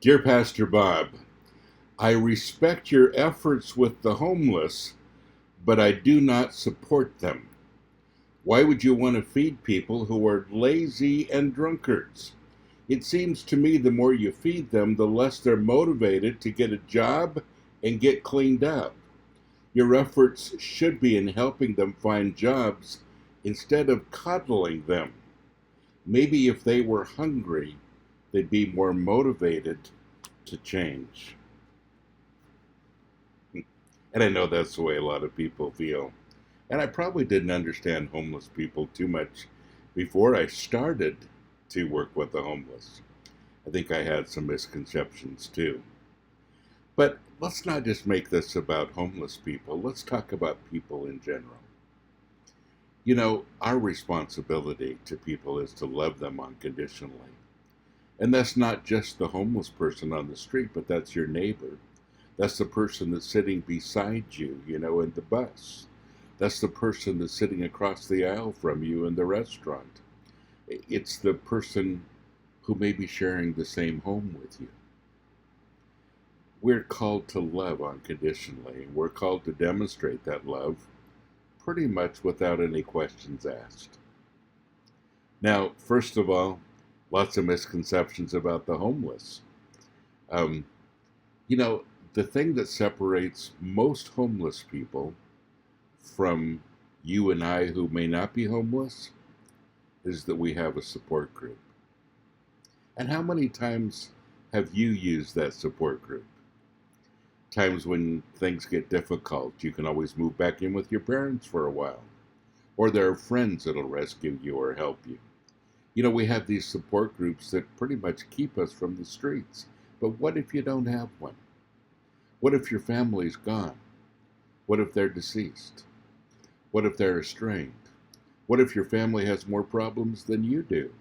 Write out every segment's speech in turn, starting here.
Dear Pastor Bob, I respect your efforts with the homeless, but I do not support them. Why would you want to feed people who are lazy and drunkards? It seems to me the more you feed them, the less they're motivated to get a job and get cleaned up. Your efforts should be in helping them find jobs instead of coddling them. Maybe if they were hungry, they'd be more motivated to change. And I know that's the way a lot of people feel. And I probably didn't understand homeless people too much before I started to work with the homeless. I think I had some misconceptions too. But let's not just make this about homeless people. Let's talk about people in general. You know, our responsibility to people is to love them unconditionally. And that's not just the homeless person on the street, but that's your neighbor. That's the person that's sitting beside you, in the bus. That's the person that's sitting across the aisle from you in the restaurant. It's the person who may be sharing the same home with you. We're called to love unconditionally. We're called to demonstrate that love pretty much without any questions asked. Now, first of all, lots of misconceptions about the homeless. Um, the thing that separates most homeless people from you and I who may not be homeless is that we have a support group. And how many times have you used that support group? Times when things get difficult, you can always move back in with your parents for a while. Or there are friends that'll rescue you or help you. We have these support groups that pretty much keep us from the streets. But what if you don't have one? What if your family's gone? What if they're deceased? What if they're estranged? What if your family has more problems than you do?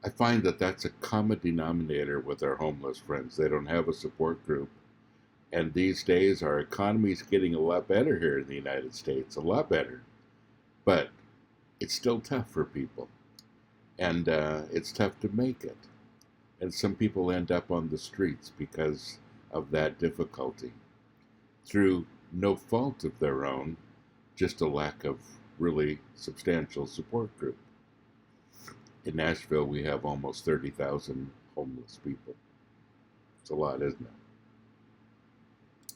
I find that that's a common denominator with our homeless friends. They don't have a support group. And these days, our economy is getting a lot better here in the United States, a lot better. But it's still tough for people. And it's tough to make it. And some people end up on the streets because of that difficulty. Through no fault of their own, just a lack of really substantial support group. In Nashville, we have almost 30,000 homeless people. It's a lot, isn't it?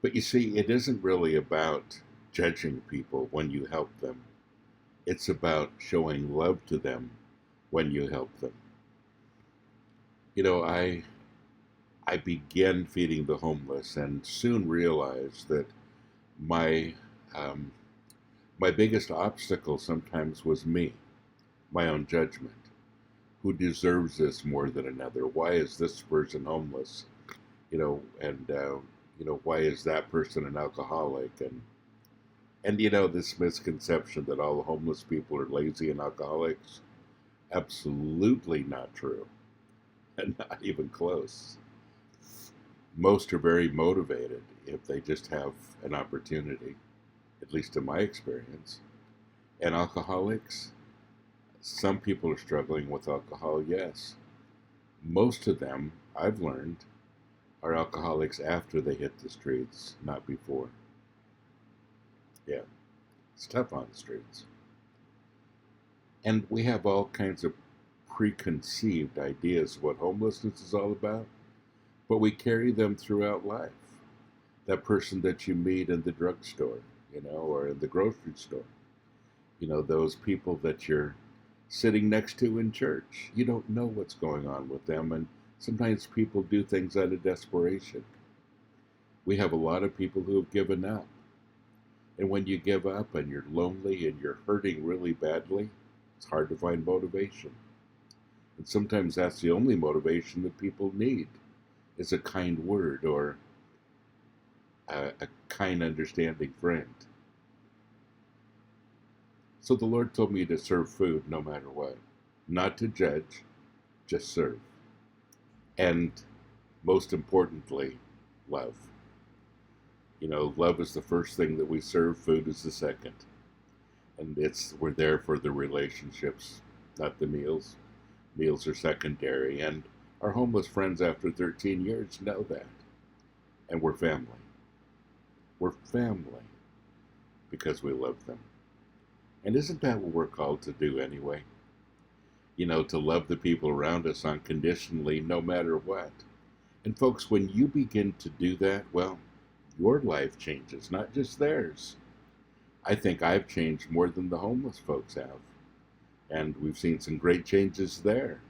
But you see, it isn't really about judging people when you help them. It's about showing love to them when you help them. I began feeding the homeless and soon realized that my my biggest obstacle sometimes was me, my own judgment. Who deserves this more than another? Why is this person homeless? Why is that person an alcoholic? And this misconception that all homeless people are lazy and alcoholics, absolutely not true. And not even close. Most are very motivated if they just have an opportunity, at least in my experience. And alcoholics, some people are struggling with alcohol, yes. Most of them, I've learned, are alcoholics after they hit the streets, not before. Yeah, it's tough on the streets. And we have all kinds of preconceived ideas of what homelessness is all about, but we carry them throughout life. That person that you meet in the drugstore, or in the grocery store, those people that you're sitting next to in church. You don't know what's going on with them, and sometimes people do things out of desperation. We have a lot of people who have given up. And when you give up and you're lonely and you're hurting really badly, it's hard to find motivation. And sometimes that's the only motivation that people need, is a kind word or a kind, understanding friend. So the Lord told me to serve food no matter what. Not to judge, just serve. And most importantly, love. Love is the first thing that we serve, food is the second. And we're there for the relationships, not the meals. Meals are secondary, and our homeless friends after 13 years know that. And we're family. We're family because we love them. And isn't that what we're called to do anyway? You know, to love the people around us unconditionally, no matter what. And folks, when you begin to do that, well, your life changes, not just theirs. I think I've changed more than the homeless folks have. And we've seen some great changes there.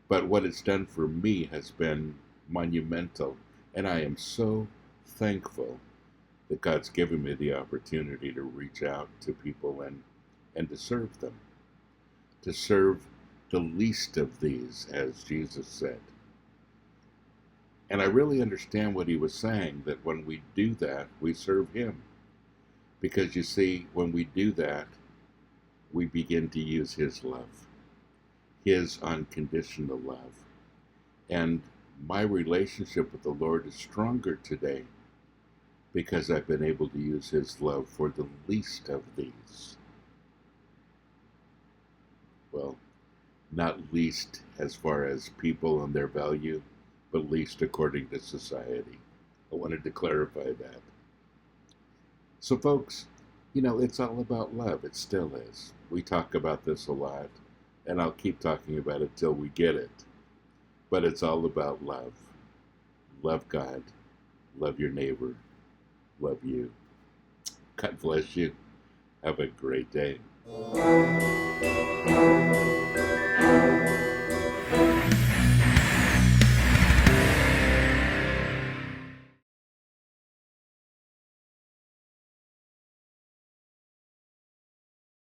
But what it's done for me has been monumental. And I am so thankful that God's given me the opportunity to reach out to people and to serve them. To serve the least of these, as Jesus said. And I really understand what he was saying, that when we do that, we serve him. Because you see, when we do that, we begin to use his love, his unconditional love. And my relationship with the Lord is stronger today because I've been able to use his love for the least of these. Well, not least as far as people and their value, but least according to society. I wanted to clarify that. So folks, you know, it's all about love. It still is. We talk about this a lot, and I'll keep talking about it till we get it. But it's all about love. Love God. Love your neighbor. Love you. God bless you. Have a great day.